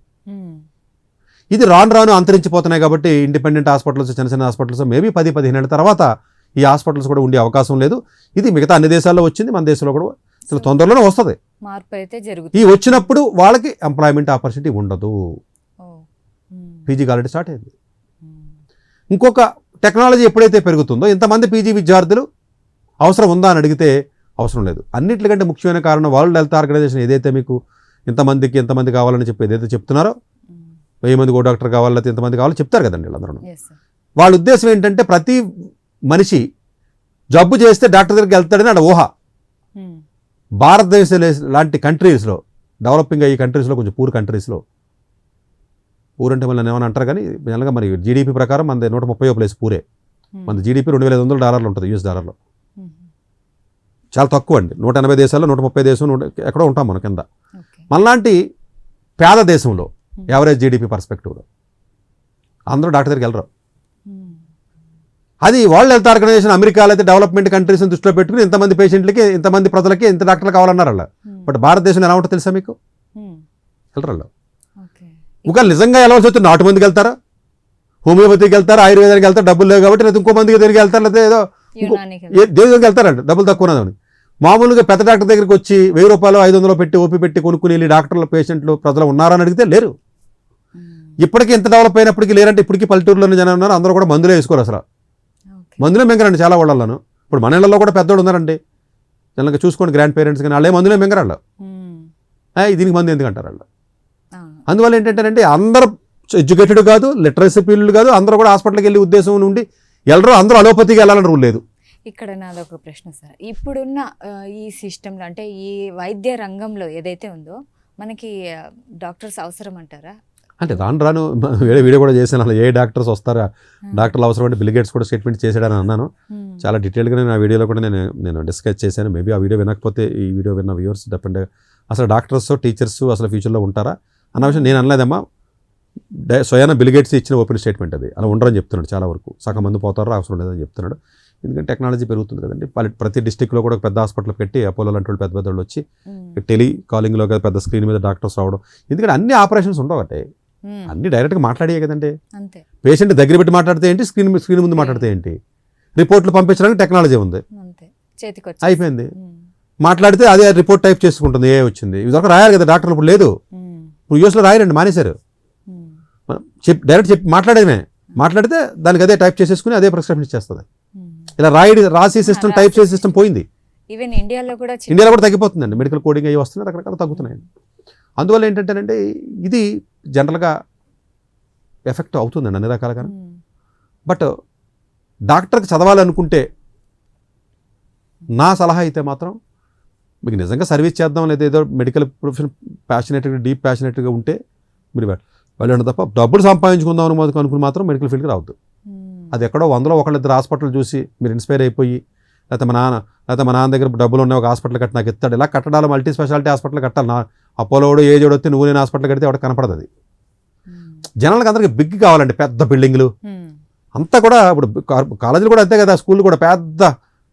ఇది రాను అంతరించిపోతున్నాయి. కాబట్టి ఇండిపెండెంట్ హాస్పిటల్స్, చిన్న చిన్న హాస్పిటల్స్ మేబీ 10-15 ఏళ్ళ తర్వాత ఈ హాస్పిటల్స్ కూడా ఉండే అవకాశం లేదు. ఇది మిగతా అన్ని దేశాల్లో వచ్చింది, మన దేశంలో కూడా అసలు తొందరలోనే వస్తుంది. మార్పు అయితే జరుగుతుంది. ఈ వచ్చినప్పుడు వాళ్ళకి ఎంప్లాయ్మెంట్ ఆపర్చునిటీ ఉండదు. పీజీకి ఆల్రెడీ స్టార్ట్ అయింది. ఇంకొక టెక్నాలజీ ఎప్పుడైతే పెరుగుతుందో ఇంతమంది పీజీ విద్యార్థులు అవసరం ఉందా అని అడిగితే అవసరం లేదు. అన్నిటికంటే ముఖ్యమైన కారణం వరల్డ్ హెల్త్ ఆర్గనైజేషన్ ఏదైతే మీకు ఎంతమంది కావాలని చెప్పి ఏదైతే చెప్తున్నారో, 1000 మంది డాక్టర్ కావాలి, లేకపోతే ఎంతమంది కావాలో చెప్తారు కదండి వీళ్ళందరూ. వాళ్ళ ఉద్దేశం ఏంటంటే ప్రతి మనిషి జబ్బు చేస్తే డాక్టర్ దగ్గరికి వెళ్తాడని అక్కడ ఊహ. భారతదేశం లాంటి కంట్రీస్లో, డెవలపింగ్ అయ్యే కంట్రీస్లో, కొంచెం పూర్ కంట్రీస్లో, పూర్ అంటే మళ్ళీ ఏమైనా అంటారు కానీ జనరల్గా మరి జీడీపీ ప్రకారం మనది 130వ ప్లేస్ పూరే. మన జీడీపీ $2,500 ఉంటుంది US డాలర్లో. చాలా తక్కువ అండి. 180 దేశాల్లో 130 దేశం ఎక్కడో ఉంటాం మన కింద. మనలాంటి పేద దేశంలో యావరేజ్ జీడీపీ పర్స్పెక్టివ్లో అందరూ డాక్టర్ దగ్గరికి వెళ్ళరు. అది వరల్డ్ హెల్త్ ఆర్గనైజేషన్ అమెరికాలో అయితే డెవలప్మెంట్ కంట్రీస్ని దృష్టిలో పెట్టుకుని ఇంతమంది పేషెంట్లకి, ఇంతమంది ప్రజలకి ఇంత డాక్టర్లు కావాలన్నారు అలా. బట్ భారతదేశంలో ఎలా ఉంటుందో తెలుసా మీకు? వెళ్ళరు. ఒకవేళ నిజంగా వెళ్ళవలసి వస్తే 4 మందికి వెళ్తారా, హోమియోపతికి వెళ్తారా, ఆయుర్వేదానికి వెళ్తారు, డబ్బులు లేవు కాబట్టి, లేదా ఇంకో మందికి తిరిగి వెళ్తారు, లేదా ఏదో దేవుడికి వెళ్తారండి డబ్బులు తక్కువ ఉన్నదని. మామూలుగా పెద్ద డాక్టర్ దగ్గరికి వచ్చి ₹1000 500 పెట్టి ఓపీ పెట్టి కొనుక్కుని వెళ్ళి డాక్టర్లు, పేషెంట్లు, ప్రజలు ఉన్నారని అడిగితే లేరు. ఇప్పటికీ ఎంత డెవలప్ అయినప్పటికీ లేరంటే ఇప్పటికీ పల్లెటూరులోనే జనం ఉన్నారు. అందరూ కూడా మందులే వేసుకోరు, అసలు మందులే మింగరండి చాలా వాళ్ళను. ఇప్పుడు మన ఇళ్లలో కూడా పెద్దోడు ఉన్నారండి, జనరల్గా చూసుకోండి గ్రాండ్ పేరెంట్స్ కానీ వాళ్ళు ఏ మందులే మింగరాళ్ళు, దీనికి మందు ఎందుకు అంటారు వాళ్ళు. అందువల్ల ఏంటంటే అందరూ ఎడ్యుకేటెడ్ కాదు, లిటరసీ పీరియడ్ కాదు, అందరూ కూడా హాస్పిటల్కి వెళ్ళే ఉద్దేశం నుండి వెళ్ళరు, అందరూ అలోపతికి వెళ్ళాలని రూల్ లేదు. ఇక్కడ నాదొక ప్రశ్న సార్, ఇప్పుడున్న ఈ సిస్టంలో అంటే ఈ వైద్య రంగంలో ఏదైతే ఉందో మనకి డాక్టర్స్ అవసరం అంటారా? అంటే రాను వీడియో కూడా చేశాను, అలా ఏ డాక్టర్స్ వస్తారా, డాక్టర్లు అవసరం అంటే బిల్ గేట్స్ కూడా స్టేట్మెంట్ చేశాడని అన్నాను. చాలా డీటెయిల్గా నేను ఆ వీడియోలో కూడా నేను డిస్కస్ చేశాను. మేబీ ఆ వీడియో వినకపోతే ఈ వీడియో విన్న వ్యూవర్స్ డిపెండ్ అసలు డాక్టర్స్ టీచర్స్ అసలు ఫ్యూచర్లో ఉంటారా అన్న విషయం నేను అనలేదమ్మా. స్వయాన బిల్ గేట్స్ ఇచ్చిన ఓపెన్ స్టేట్మెంట్ అది. అలా ఉండరని చెప్తున్నాడు, చాలా వరకు సగం మంది పోతారో అవసరం లేదని చెప్తున్నాడు. ఎందుకంటే టెక్నాలజీ పెరుగుతుంది కదండి. ప్రతి డిస్టిక్లో కూడా పెద్ద హాస్పిటల్ పెట్టి అపోలో లాంటి వాళ్ళు పెద్ద పెద్దవాళ్ళు వచ్చి టెలి కాలింగ్లో పెద్ద స్క్రీన్ మీద డాక్టర్స్ రావడం. ఎందుకంటే అన్ని ఆపరేషన్స్ ఉండవటే, అన్ని డైరెక్ట్గా మాట్లాడే కదండి. పేషెంట్ దగ్గర పెట్టి మాట్లాడితే ఏంటి, స్క్రీన్ ముందు మాట్లాడితే ఏంటి, రిపోర్ట్లు పంపించడానికి టెక్నాలజీ ఉంది, అయిపోయింది. మాట్లాడితే అదే రిపోర్ట్ టైప్ చేసుకుంటుంది, ఏ వచ్చింది ఇదొక రాయాలి కదా డాక్టర్లు. ఇప్పుడు లేదు, ఇప్పుడు యూఎస్లో రాయరండి, మానేశారు. డైరెక్ట్ చెప్పి మాట్లాడేమే, మాట్లాడితే దానికి అదే టైప్ చేసేసుకుని అదే ప్రిస్క్రిప్షన్ ఇచ్చేస్తుంది. ఇలా రాసి సిస్టమ్ టైప్ చేసే సిస్టమ్ పోయింది. ఇండియాలో కూడా తగ్గిపోతుందండి, మెడికల్ కోడింగ్ అవి వస్తున్నాయి, రకరకాల తగ్గుతున్నాయండి. అందువల్ల ఏంటంటేనండి ఇది జనరల్గా ఎఫెక్ట్ అవుతుందండి అన్ని రకాలుగా. బట్ డాక్టర్కి చదవాలనుకుంటే నా సలహా అయితే మాత్రం మీకు నిజంగా సర్వీస్ చేద్దాం, లేదా ఏదో మెడికల్ ప్రొఫెషన్ ప్యాషనేట్గా డీప్ ప్యాషనేట్గా ఉంటే మీరు వెళ్ళండి తప్ప డబ్బులు సంపాదించుకుందాం అనుకుని మాత్రం మెడికల్ ఫీల్డ్కి రావద్దు. అది ఎక్కడో 100లో 1-2 హాస్పిటల్ చూసి మీరు ఇన్స్పైర్ అయిపోయి లేకపోతే మా నాన్న దగ్గర డబ్బులు ఉన్నాయి ఒక హాస్పిటల్ కట్టి నాకు ఇస్తాడు, ఇలా కట్టడాలు మల్టీ స్పెషాలిటీ హాస్పిటల్ కట్టాలి. అపోలోడు ఏజోడు వస్తే నువ్వు నేను హాస్పిటల్ కడితే ఎవరికి కనపడదు. అది జనాలకు అందరికి బిగ్ కావాలండి, పెద్ద బిల్డింగ్లు అంతా కూడా. ఇప్పుడు కాలేజీలు కూడా అంతే కదా, స్కూల్ కూడా పెద్ద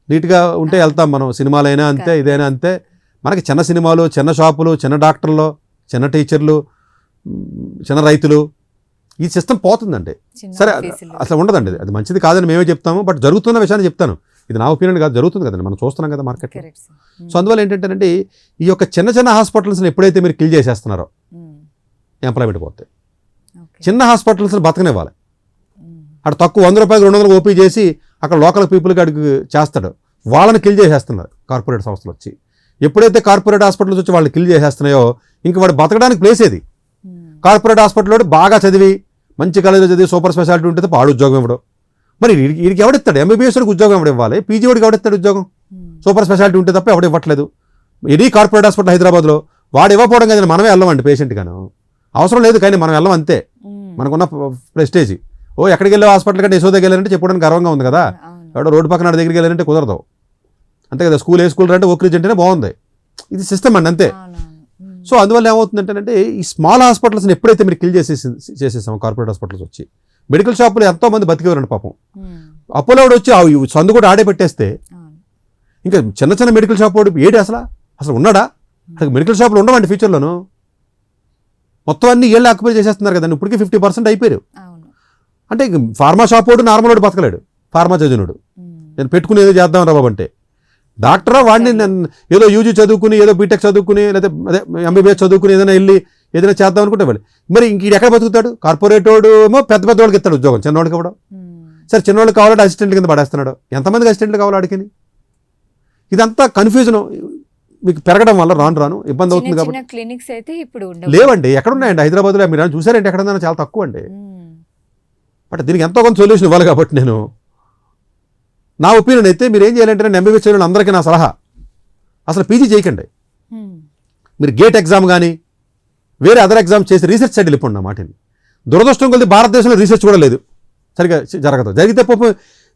నీట్గా ఉంటే వెళ్తాం మనం. సినిమాలైనా అంతే, ఇదైనా అంతే. మనకి చిన్న సినిమాలు, చిన్న షాపులు, చిన్న డాక్టర్లు, చిన్న టీచర్లు, చిన్న రైతులు, ఈ సిస్టమ్ పోతుందండి. సరే అసలు ఉండదండి, అది మంచిది కాదని మేమే చెప్తాము. బట్ జరుగుతున్న విషయాన్ని చెప్తాను, ఇది నా ఒపీనియన్ కాదు, జరుగుతుంది కదండి, మనం చూస్తున్నాం కదా మార్కెట్లో. సో అందువల్ల ఏంటంటే ఈ యొక్క చిన్న హాస్పిటల్స్ని ఎప్పుడైతే మీరు కిల్ చేసేస్తున్నారో ఎంప్లాయ్మెంట్ పోతే, చిన్న హాస్పిటల్స్ని బతకనివ్వాలి. అక్కడ తక్కువ 100 రూపాయలు 200 ఓపీ చేసి అక్కడ లోకల్ పీపుల్కి అడిగి చేస్తాడు, వాళ్ళని కిల్ చేసేస్తున్నారు కార్పొరేట్ సంస్థలు వచ్చి. ఎప్పుడైతే కార్పొరేట్ హాస్పిటల్స్ వచ్చి వాళ్ళు కిల్ చేసేస్తున్నాయో ఇంక వాడు బతకడానికి ప్లేస్ ఏది? కార్పొరేట్ హాస్పిటల్లో బాగా చదివి మంచి కాలేజీలో చదివి సూపర్ స్పెషాలిటీ ఉంటే పాడు ఉద్యోగం ఇవ్వడం. మరి వీడికి ఎవడిస్తాడు? ఎంబీబీఎస్ వాడికి ఉద్యోగం ఎవడు ఇవ్వాలి? పీజీ వాడికి ఎవడిస్తాడు ఉద్యోగం? సూపర్ స్పెషాలిటీ ఉంటే తప్ప ఎవడు ఇవ్వట్లేదు. ఇది కార్పొరేట్ హాస్పిటల్ హైదరాబాద్లో వాడు ఇవ్వకపోవడం కదా మనమే వెళ్ళమండి పేషెంట్ గాను, అవసరం లేదు కానీ మనం వెళ్ళం అంతే. మనకున్న ప్రెస్టేజ్ ఎక్కడికి వెళ్ళే హాస్పిటల్ కంటే యశోదకి వెళ్ళారంటే చెప్పడానికి గర్వంగా ఉంది కదా. ఎవడో రోడ్డు పక్కన దగ్గరికి వెళ్ళారంటే కుదరదు అంతే కదా. స్కూల్ అంటే ఓక్రిజ్ అంటేనే బాగుంది. ఇది సిస్టమ్ అండి అంతే. సో అందువల్ల ఏమవుతుందంటే ఈ స్మాల్ హాస్పిటల్స్ని ఎప్పుడైతే మీరు కిల్ చేసేసాము కార్పొరేట్ హాస్పిటల్స్ వచ్చి, మెడికల్ షాపులు ఎంతో మంది బతికేవారండి పాపం. అపోలో వచ్చి సందు కూడా ఆడే పెట్టేస్తే ఇంకా చిన్న మెడికల్ షాప్ వాడు ఏడు అసలు ఉన్నాడా? అసలు మెడికల్ షాపులు ఉండవండి ఫ్యూచర్లోను. మొత్తం అన్ని ఏళ్ళు ఆక్యుపై చేసేస్తున్నారు కదండి. ఇప్పటికీ 50% అయిపోయారు. అంటే ఫార్మా షాప్ వాడు నార్మల్ వాడు బతకలేడు, ఫార్మా చదివినోడు. నేను పెట్టుకుని ఏదో చేద్దాం రా బాబు అంటే డాక్టరా వాడిని ఏదో యూజీ చదువుకుని ఏదో బీటెక్ చదువుకుని లేదా అదే ఎంబీబీఎస్ చదువుకుని ఏదైనా చేద్దాం అనుకుంటే వాళ్ళు మరి ఇంక ఎక్కడ బతుకుతాడు? కార్పొరేట్ వాడు ఏమో పెద్ద వాళ్ళకి ఇస్తాడు ఉద్యోగం, చిన్నవాడికి ఇవ్వడం. సరే చిన్నవాళ్ళకి కావాలంటే అసిస్టెంట్ కింద పడేస్తున్నాడు. ఎంతమందికి అసిస్టెంట్లు కావాలి అడిగిని? ఇదంతా కన్ఫ్యూజన్ మీకు పెరగడం వల్ల రాను ఇబ్బంది అవుతుంది. కాబట్టి క్లినిక్స్ అయితే ఇప్పుడు లేవండి. ఎక్కడ ఉన్నాయండి? హైదరాబాద్లో మీరు చూసారంటే ఎక్కడన్నా చాలా తక్కువ అండి. బట్ దీనికి ఎంతో కొంత సొల్యూషన్ ఇవ్వాలి. కాబట్టి నేను నా ఒపీనియన్ అయితే మీరు ఏం చేయాలంటే ఎంబీబీఎస్ చదివిన అందరికీ నా సలహా, అసలు పీజీ చేయకండి. మీరు గేట్ ఎగ్జామ్ కానీ వేరే అదర్ ఎగ్జామ్ చేసి రీసెర్చ్ సైడ్ వెళ్ళిపోండి. నా మాటని దురదృష్టం కొద్ది భారతదేశంలో రీసెర్చ్ కూడా లేదు, సరిగా జరగదు. జరిగితే పాపం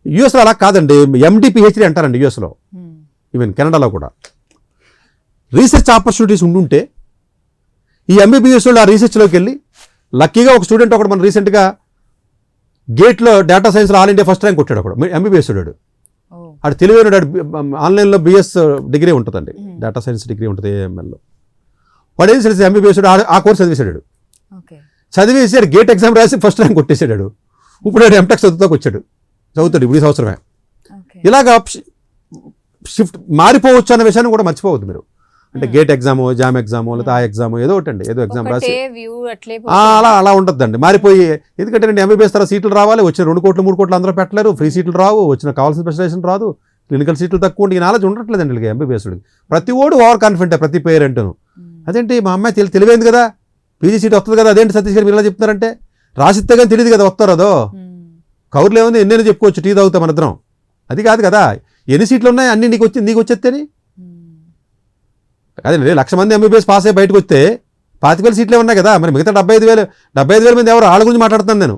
యూఎస్లో అలా కాదండి, ఎండి పిహెచ్డీ అంటారండి యూఎస్లో, ఈవెన్ కెనడాలో కూడా. రీసెర్చ్ ఆపర్చునిటీస్ ఉండుంటే ఈ ఎంబీబీఎస్ వాళ్ళు ఆ రీసెర్చ్లోకి వెళ్ళి లక్కీగా ఒక స్టూడెంట్ ఒకడు మన రీసెంట్గా గేట్లో డేటా సైన్స్లో ఆల్ ఇండియా ఫస్ట్ ర్యాంక్ కొట్టాడు. ఒకడు ఎంబీబీఎస్ వాడు, అటు తెలివైన ఆన్లైన్లో బిఎస్ డిగ్రీ ఉంటుందండి, డేటా సైన్స్ డిగ్రీ ఉంటుంది ఏఎంఎల్లో. వాడు ఏం చేసి ఎంబీబీఎస్ ఆ కోర్స్ చదివేశాడు. చదివేసాడు, గేట్ ఎగ్జామ్ రాసి ఫస్ట్ ర్యాంక్ కొట్టేశాడు. ఇప్పుడు ఎంటెక్ చదువుతాకు చదువుతాడు ఇప్పుడు ఈ సంవత్సరమే. ఇలాగా షిఫ్ట్ మారిపోవచ్చు అనే విషయాన్ని కూడా మర్చిపోవద్దు మీరు. అంటే గేట్ ఎగ్జామ్, జామ్ ఎగ్జామ్, లేదా ఆ ఎగ్జామ్ ఏదో ఒకటి అండి, ఏదో ఎగ్జామ్ రాసి అలా ఉంటుందండి, మారిపోయి. ఎందుకంటే నేను ఎంబీబీఎస్ తర్వాత సీట్లు రావాలి, వచ్చిన 2 కోట్లు 3 కోట్లు అందరూ పెట్టలేరు, ఫ్రీ సీట్లు రావు, వచ్చిన కావాల్సిన స్పెషలైజేషన్ రాదు, క్లినికల్ సీట్లు తక్కువ ఉండి ఈ నాలెడ్జ్ ఉండట్లేదండి వీళ్ళకి ఎంబీబీఎస్కి. ప్రతి ఓడు ఓవర్ కాన్ఫిడెంట్, ప్రతి పేరెంట్ను. అదేంటి మా అమ్మాయి తెలివైంది కదా, పీజీ సీట్ వస్తుంది కదా, అదేంటి సతీష్ గారు మీరు ఇలా చెప్తున్నారంటే, రాసిస్తే కానీ తెలియదు కదా వస్తారు అదో. కౌరులు ఏముంది ఎన్నైనా చెప్పుకోవచ్చు, టీ తాగుతాం మన ఇద్దరం. అది కాదు కదా, ఎన్ని సీట్లు ఉన్నాయి అన్నీ నీకు వచ్చేస్తేని. అదే 1,00,000 మంది ఎంబీబీఎస్ పాస్ అయ్యి బయటకు వస్తే 25,000 సీట్లే ఉన్నాయి కదా, మరి మిగతా 75,000 మంది ఎవరు? వాళ్ళ గురించి మాట్లాడుతాను నేను.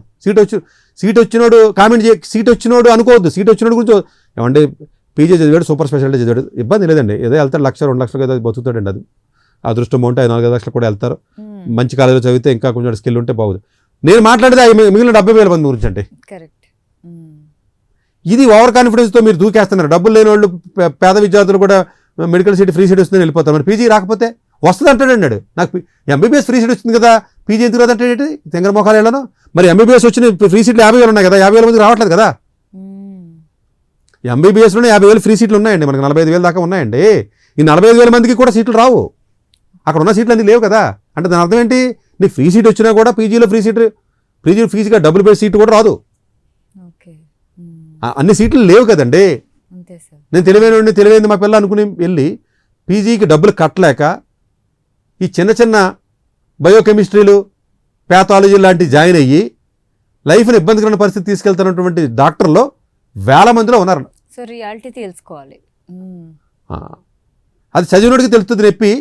సీట్ వచ్చినోడు కామెంట్ సీట్ వచ్చినోడు అనుకోవద్దు. సీట్ వచ్చినోడు గురించి ఏమంటే పీజీ చదివాడు, సూపర్ స్పెషాలిటీ చదివాడు, ఇబ్బంది లేదండి. ఏదో వెళ్తాడు 1,00,000 2 లక్షలు ఏదో బతుకుతాడండి. అది అదృష్టం ఉంటే 4-5 లక్షలు కూడా వెళ్తారు. మంచి కాలేజీలో చదివితే ఇంకా కొంచెం స్కిల్ ఉంటే బాగుంది. నేను మాట్లాడేది మిగిలిన 70,000 మంది గురించి అంటే. ఇది ఓవర్ కాన్ఫిడెన్స్తో మీరు దూకేస్తున్నారు. డబ్బులు లేని వాళ్ళు, పేద విద్యార్థులు కూడా మెడికల్ సీట్ ఫ్రీ సీట్ వస్తుందని వెళ్ళిపోతారు. మరి పీజీ రాకపోతే వస్తుంది అంటాడు. నాకు ఎంబీబీఎస్ ఫ్రీ సీట్ వస్తుంది కదా, పీజీ ఎందుకు రాదంటే తెంగర మొఖాలు వెళ్ళను. మరి ఎంబీబీఎస్ వచ్చిన ఫ్రీ సీట్లు 50,000 ఉన్నాయి కదా, 50,000 మంది రావట్లేదు కదా. ఎంబీబీఎస్లోనే 50,000 ఫ్రీ సీట్లు ఉన్నాయండి, మనకి 45,000 దాకా ఉన్నాయండి. ఈ 45,000 మందికి కూడా సీట్లు రావు, అక్కడ ఉన్న సీట్లు అన్నీ లేవు కదా. అంటే దాని అర్థం ఏంటి, నీకు ఫ్రీ సీట్ వచ్చినా కూడా పీజీలో పీజీ ఫీజుగా డబుల్ బెడ్ సీట్ కూడా రాదు. అన్ని సీట్లు లేవు కదండి. నేను తెలివైంది మా పిల్ల అనుకుని వెళ్ళి పీజీకి డబ్బులు కట్టలేక ఈ చిన్న బయోకెమిస్ట్రీలు, ప్యాథాలజీ లాంటివి జాయిన్ అయ్యి లైఫ్ని ఇబ్బందికరమైన పరిస్థితి తీసుకెళ్తున్నటువంటి డాక్టర్లో వేల మందిలో ఉన్నారు. సో రియాలిటీ తెలుసుకోవాలి. అది చదివినోడికి తెలుస్తుంది, నొప్పి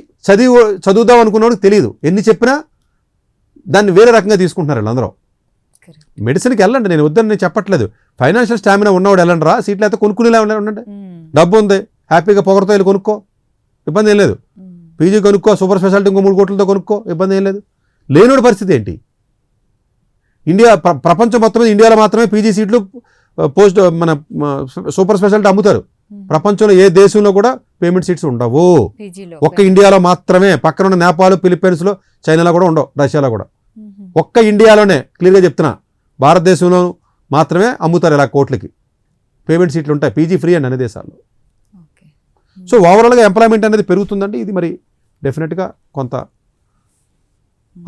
చదువుదాం అనుకున్నోడికి తెలియదు. ఎన్ని చెప్పినా దాన్ని వేరే రకంగా తీసుకుంటున్నారు వీళ్ళందరూ. మెడిసిన్కి వెళ్ళండి, నేను వద్దని నేను చెప్పట్లేదు. ఫైనాన్షియల్ స్టామినా ఉన్నవాడు వెళ్ళండి రా, సీట్లు అయితే కొనుక్కునేలా ఉండండి. డబ్బు ఉంది, హ్యాపీగా పొగరతో వెళ్ళి కొనుక్కో, ఇబ్బంది ఏం లేదు. పీజీ కొనుక్కో, సూపర్ స్పెషాలిటీ ఇంకో 3 కోట్లతో కొనుక్కో, ఇబ్బంది ఏం లేదు. లేనోడి పరిస్థితి ఏంటి? ప్రపంచం మొత్తం మీద ఇండియాలో మాత్రమే పీజీ సీట్లు మన సూపర్ స్పెషాలిటీ అమ్ముతారు. ప్రపంచంలో ఏ దేశంలో కూడా పేమెంట్ సీట్స్ ఉండవు, ఒక్క ఇండియాలో మాత్రమే. పక్కన ఉన్న నేపాల్, ఫిలిప్పీన్స్లో, చైనాలో కూడా ఉండవు, రష్యాలో కూడా. ఒక్క ఇండియాలోనే క్లియర్గా చెప్తున్నా, భారతదేశంలో మాత్రమే అమ్ముతారు ఇలా కోట్లకి పేమెంట్ సీట్లు ఉంటాయి. పీజీ ఫ్రీ అండి అన్ని దేశాల్లో. సో ఓవరాల్గా ఎంప్లాయ్మెంట్ అనేది పెరుగుతుందండి. ఇది మరి డెఫినెట్గా కొంత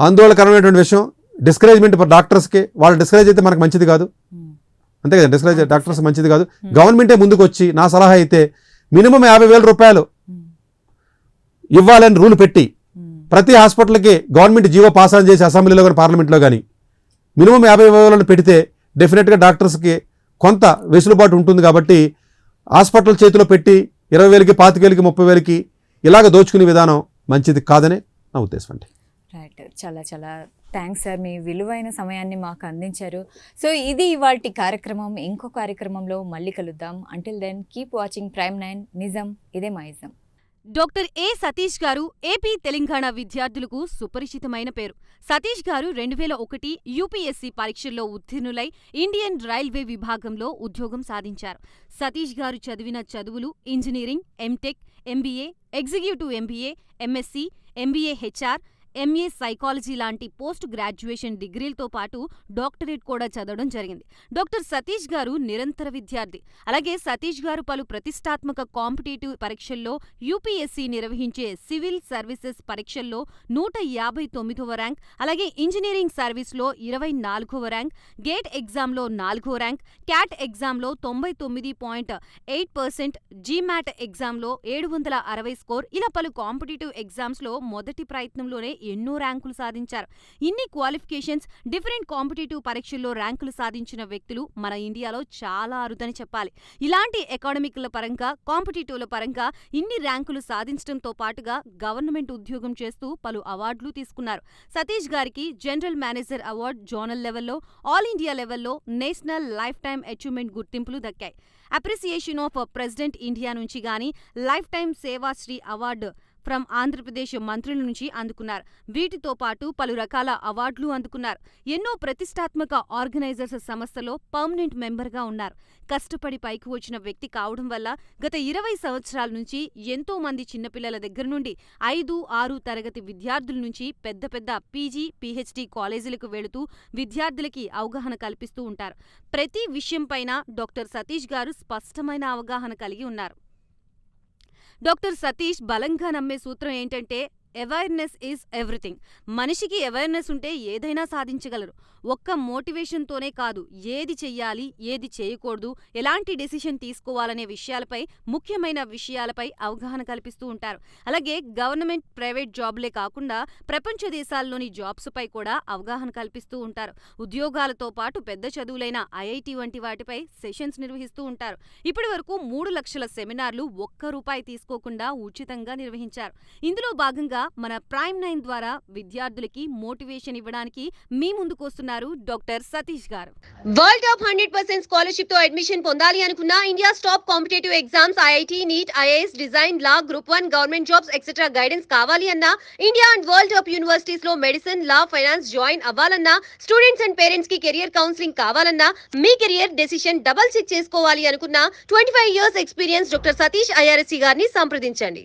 ఆందోళనకరమైనటువంటి విషయం. డిస్కరేజ్మెంట్ ఫర్ డాక్టర్స్కి, వాళ్ళు డిస్కరేజ్ అయితే మనకు మంచిది కాదు, అంతే కదా. డిస్కరేజ్ డాక్టర్స్ మంచిది కాదు. గవర్నమెంటే ముందుకు వచ్చి, నా సలహా అయితే మినిమం 50,000 రూపాయలు ఇవ్వాలని రూల్ పెట్టి ప్రతి హాస్పిటల్కి గవర్నమెంట్ జీవో పాస్ ఆన్ చేసి అసెంబ్లీలో కానీ పార్లమెంట్లో కానీ మినిమం 50,000 పెడితే డెఫినెట్గా డాక్టర్స్కి కొంత వెసులుబాటు ఉంటుంది. కాబట్టి హాస్పిటల్ చేతిలో పెట్టి 20,000కి 25,000కి 30,000కి ఇలాగ దోచుకునే విధానం మంచిది కాదని నా ఉద్దేశం అండి. రైట్, చాలా చాలా థ్యాంక్స్ సార్, మీ విలువైన సమయాన్ని మాకు అందించారు. సో ఇది ఇవాల్టి కార్యక్రమం. ఇంకో కార్యక్రమంలో మళ్ళీ కలుద్దాం. Until then keep watching Prime Nine. నిజం ఇదే మా ఇజం. డాక్టర్ ఏ సతీష్ గారు ఏపీ తెలంగాణ విద్యార్థులకు సుపరిచితమైన పేరు. సతీష్ గారు 2001 యూపీఎస్సీ పరీక్షల్లో ఉత్తీర్ణులై ఇండియన్ రైల్వే విభాగంలో ఉద్యోగం సాధించారు. సతీష్ గారు చదివిన చదువులు engineering, M Tech, MBA, executive MBA, MSc, MBA HR, MA psychology లాంటి పోస్ట్ గ్రాడ్యుయేషన్ డిగ్రీలతో పాటు డాక్టరేట్ కూడా చదవడం జరిగింది. డాక్టర్ సతీష్ గారు నిరంతర విద్యార్థి. అలాగే సతీష్ గారు పలు ప్రతిష్టాత్మక కాంపిటేటివ్ పరీక్షల్లో యూపీఎస్సీ నిర్వహించే సివిల్ సర్వీసెస్ పరీక్షల్లో 159వ ర్యాంక్, అలాగే ఇంజనీరింగ్ సర్వీస్లో 24వ ర్యాంక్, గేట్ ఎగ్జామ్లో 4వ ర్యాంక్, క్యాట్ ఎగ్జామ్లో 99.8%, జీమాట్ ఎగ్జామ్లో 760 స్కోర్, ఇలా పలు కాంపిటేటివ్ ఎగ్జామ్స్లో మొదటి ప్రయత్నంలోనే ఎన్నో ర్యాంకులు సాధించారు. ఇన్ని క్వాలిఫికేషన్స్, డిఫరెంట్ కాంపిటేటివ్ పరీక్షల్లో ర్యాంకులు సాధించిన వ్యక్తులు మన ఇండియాలో చాలా అరుదని చెప్పాలి. ఇలాంటి అకాడమిక్ల పరంగా, కాంపిటేటివ్ల పరంగా ఇన్ని ర్యాంకులు సాధించడంతో పాటుగా గవర్నమెంట్ ఉద్యోగం చేస్తూ పలు అవార్డులు తీసుకున్నారు. సతీష్ గారికి జనరల్ మేనేజర్ అవార్డు జోనల్ లెవెల్లో, ఆల్ ఇండియా లెవెల్లో నేషనల్ లైఫ్ టైమ్ అచీవ్మెంట్ గుర్తింపులు దక్కాయి. అప్రిసియేషన్ ఆఫ్ ప్రెసిడెంట్ ఇండియా నుంచి గానీ lifetime Sevashri award from Andhra Pradesh మంత్రుల నుంచి అందుకున్నారు. వీటితో పాటు పలు రకాల అవార్డులు అందుకున్నారు. ఎన్నో ప్రతిష్టాత్మక ఆర్గనైజర్స్ సంస్థలో పర్మనెంట్ మెంబర్గా ఉన్నారు. కష్టపడి పైకి వచ్చిన వ్యక్తి కావడం వల్ల గత 20 సంవత్సరాల నుంచి ఎంతో మంది చిన్నపిల్లల దగ్గర నుండి 5-6 తరగతి విద్యార్థుల నుంచి పెద్ద పెద్ద పీజీ, పీహెచ్డీ కాలేజీలకు వెళుతూ విద్యార్థులకి అవగాహన కల్పిస్తూ ఉంటారు. ప్రతి విషయంపైన డాక్టర్ సతీష్ గారు స్పష్టమైన అవగాహన కలిగి ఉన్నారు. డాక్టర్ సతీష్ బలంగా నమ్మే సూత్రం ఏంటంటే అవేర్నెస్ ఈజ్ ఎవ్రీథింగ్. మనిషికి అవేర్నెస్ ఉంటే ఏదైనా సాధించగలరు. ఒక్క మోటివేషన్తోనే కాదు, ఏది చెయ్యాలి, ఏది చేయకూడదు, ఎలాంటి డెసిషన్ తీసుకోవాలనే విషయాలపై, ముఖ్యమైన విషయాలపై అవగాహన కల్పిస్తూ ఉంటారు. అలాగే గవర్నమెంట్, ప్రైవేట్ జాబ్లే కాకుండా ప్రపంచ దేశాల్లోని జాబ్స్ పై కూడా అవగాహన కల్పిస్తూ ఉంటారు. ఉద్యోగాలతో పాటు పెద్ద చదువులైన ఐఐటి వంటి వాటిపై సెషన్స్ నిర్వహిస్తూ ఉంటారు. ఇప్పటి వరకు 3 లక్షల సెమినార్లు ఒక్క రూపాయి తీసుకోకుండా ఉచితంగా నిర్వహించారు. ఇందులో భాగంగా మన ప్రైమ్ 9 ద్వారా విద్యార్థులకి మోటివేషన్ ఇవ్వడానికి మీ ముందుకు వస్తున్నారు డాక్టర్ సతీష్ గారు. వరల్డ్ టాప్ 100% స్కాలర్షిప్ తో అడ్మిషన్ పొందాలి అనుకున్నా India top competitive exams IIT, NEET, IAS, design, law, group 1, government jobs etcetera guidance కావాలి అన్నా, India and world top universities లో మెడిసిన్, లా, ఫైనాన్స్ జాయిన్ అవ్వాలన్నా, స్టూడెంట్స్ అండ్ పేరెంట్స్ కి career counselling కావాలన్నా, మీ కెరియర్ డెసిషన్ డబుల్ చెక్ చేసుకోవాలి అనుకున్నా 25 years experience doctor Satish IRSC గారిని సంప్రదించండి.